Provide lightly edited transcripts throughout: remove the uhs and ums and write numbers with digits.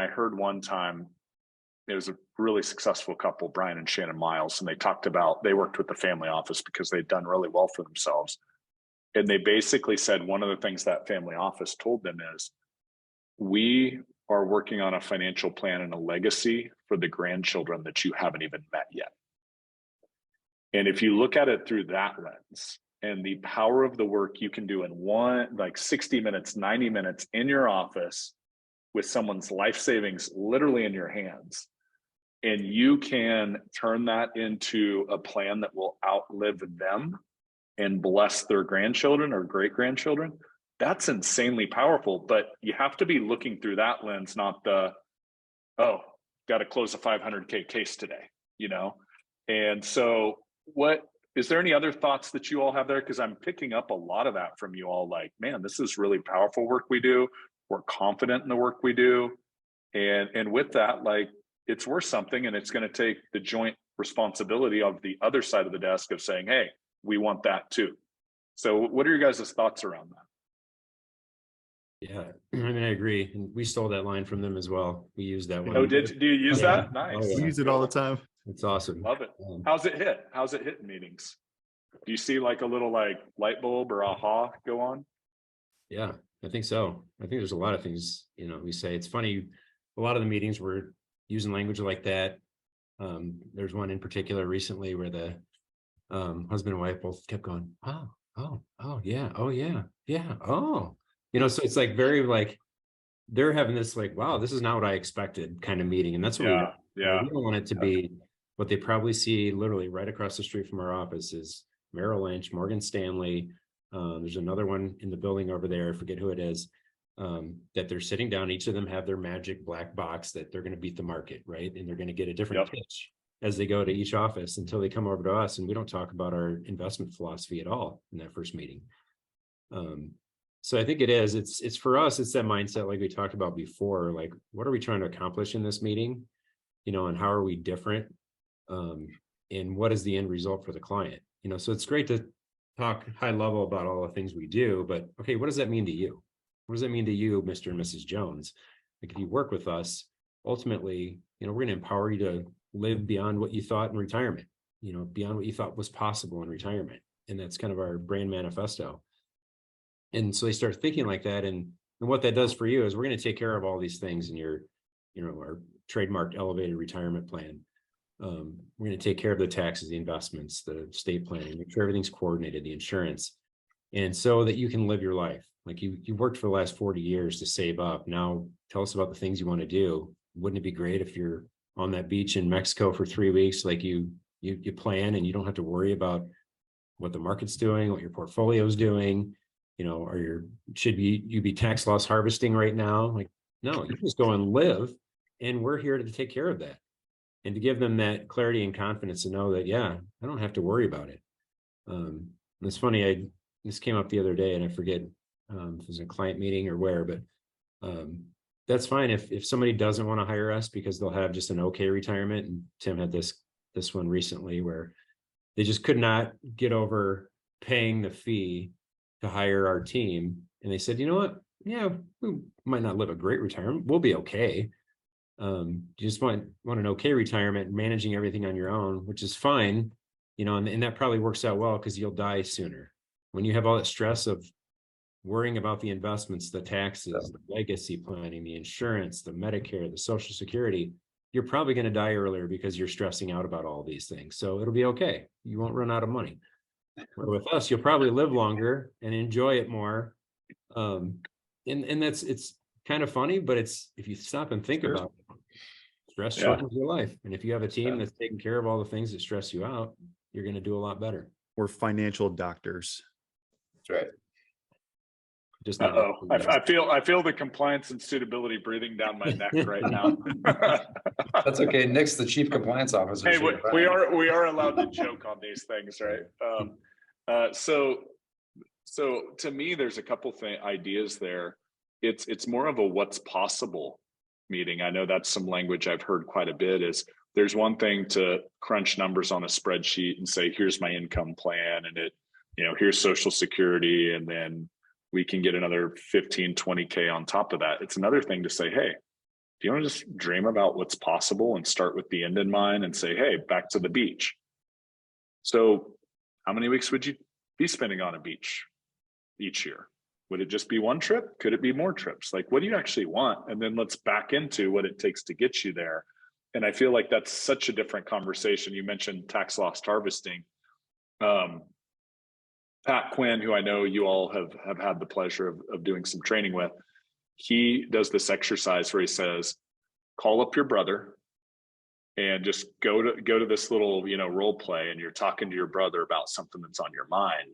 I heard one time it was a really successful couple, Brian and Shannon Miles, and they talked about they worked with the family office because they'd done really well for themselves. And they basically said one of the things that family office told them is, we are working on a financial plan and a legacy for the grandchildren that you haven't even met yet. And if you look at it through that lens and the power of the work you can do in like 60 minutes, 90 minutes in your office with someone's life savings literally in your hands, and you can turn that into a plan that will outlive them and bless their grandchildren or great grandchildren, that's insanely powerful. But you have to be looking through that lens, not the, oh, got to close a 500K case today, you know? And so is there any other thoughts that you all have there? Because I'm picking up a lot of that from you all, like, man, this is really powerful work we do. We're confident in the work we do. And with that, like, it's worth something, and it's going to take the joint responsibility of the other side of the desk of saying, hey, we want that too. So what are your guys' thoughts around that? Yeah, I mean, I agree. And we stole that line from them as well. We used that one. Oh, do you use that? Nice. Oh, yeah. We use it all the time. It's awesome. Love it. How's it hit? How's it hit in meetings? Do you see like a little like light bulb or aha go on? Yeah, I think so. I think there's a lot of things, we say. It's funny, a lot of the meetings we're using language like that. There's one in particular recently where the husband and wife both kept going, oh, yeah, oh. So it's like very like they're having this like, wow, this is not what I expected kind of meeting. And that's what we don't want it to be. What they probably see literally right across the street from our office is Merrill Lynch, Morgan Stanley. There's another one in the building over there, I forget who it is, that they're sitting down. Each of them have their magic black box that they're going to beat the market, right? And they're going to get a different pitch as they go to each office until they come over to us. And we don't talk about our investment philosophy at all in that first meeting. So I think it's for us, it's that mindset like we talked about before, like, what are we trying to accomplish in this meeting? And how are we different? And what is the end result for the client? So it's great to talk high level about all the things we do, but okay, what does that mean to you? What does that mean to you, Mr. and Mrs. Jones? Like, if you work with us, ultimately, we're going to empower you to live beyond what you thought in retirement, beyond what you thought was possible in retirement. And that's kind of our brand manifesto. And so they start thinking like that. And what that does for you is we're going to take care of all these things in your, our trademarked elevated retirement plan. We're going to take care of the taxes, the investments, the estate planning, make sure everything's coordinated, the insurance, and so that you can live your life. Like you worked for the last 40 years to save up. Now tell us about the things you want to do. Wouldn't it be great if you're on that beach in Mexico for 3 weeks, like you plan, and you don't have to worry about what the market's doing, what your portfolio is doing, should you be tax loss harvesting right now? Like, no, you just go and live, and we're here to take care of that. And to give them that clarity and confidence to know that, yeah, I don't have to worry about it. It's funny, this came up the other day, and I forget if it was a client meeting or where, but that's fine if somebody doesn't want to hire us because they'll have just an okay retirement. And Tim had this one recently where they just could not get over paying the fee to hire our team. And they said, you know what? Yeah, we might not live a great retirement. We'll be okay. You just want an okay retirement, managing everything on your own, which is fine, and that probably works out well because you'll die sooner. When you have all that stress of worrying about the investments, the taxes, the legacy planning, the insurance, the Medicare, the Social Security, you're probably going to die earlier because you're stressing out about all these things. So it'll be okay. You won't run out of money. Where with us, you'll probably live longer and enjoy it more. And it's kind of funny, but if you stop and think about it, stress shortens your life. And if you have a team that's taking care of all the things that stress you out, you're going to do a lot better. We're financial doctors. That's right. Just I feel the compliance and suitability breathing down my neck right now. That's okay. Nick's the chief compliance officer. Hey, we are allowed to joke on these things, right? So to me, there's a couple ideas there. It's more of a what's possible meeting. I know that's some language I've heard quite a bit. Is there's one thing to crunch numbers on a spreadsheet and say, here's my income plan, and here's Social Security, and then we can get another 15, 20K on top of that. It's another thing to say, hey, do you want to just dream about what's possible and start with the end in mind and say, hey, back to the beach? So how many weeks would you be spending on a beach each year? Would it just be one trip? Could it be more trips? Like, what do you actually want? And then let's back into what it takes to get you there. And I feel like that's such a different conversation. You mentioned tax loss harvesting. Pat Quinn, who I know you all have had the pleasure of doing some training with, he does this exercise where he says, call up your brother and just go to this little, role play, and you're talking to your brother about something that's on your mind,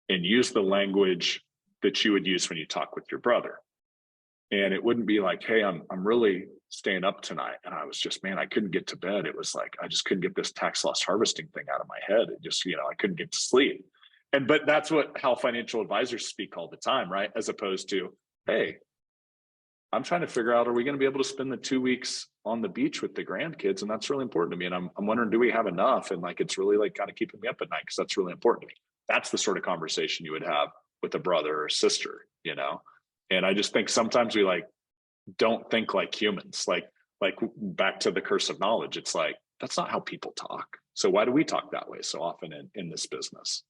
and use the language that you would use when you talk with your brother. And it wouldn't be like, hey, I'm really staying up tonight, and I was just, man, I couldn't get to bed. It was like, I just couldn't get this tax loss harvesting thing out of my head. It just, I couldn't get to sleep. But that's how financial advisors speak all the time, right? As opposed to, hey, I'm trying to figure out, are we going to be able to spend the 2 weeks on the beach with the grandkids? And that's really important to me. And I'm wondering, do we have enough? And like, it's really like kind of keeping me up at night, because that's really important to me. That's the sort of conversation you would have with a brother or sister, And I just think sometimes we don't think like humans, like back to the curse of knowledge. It's like, that's not how people talk. So why do we talk that way so often in this business?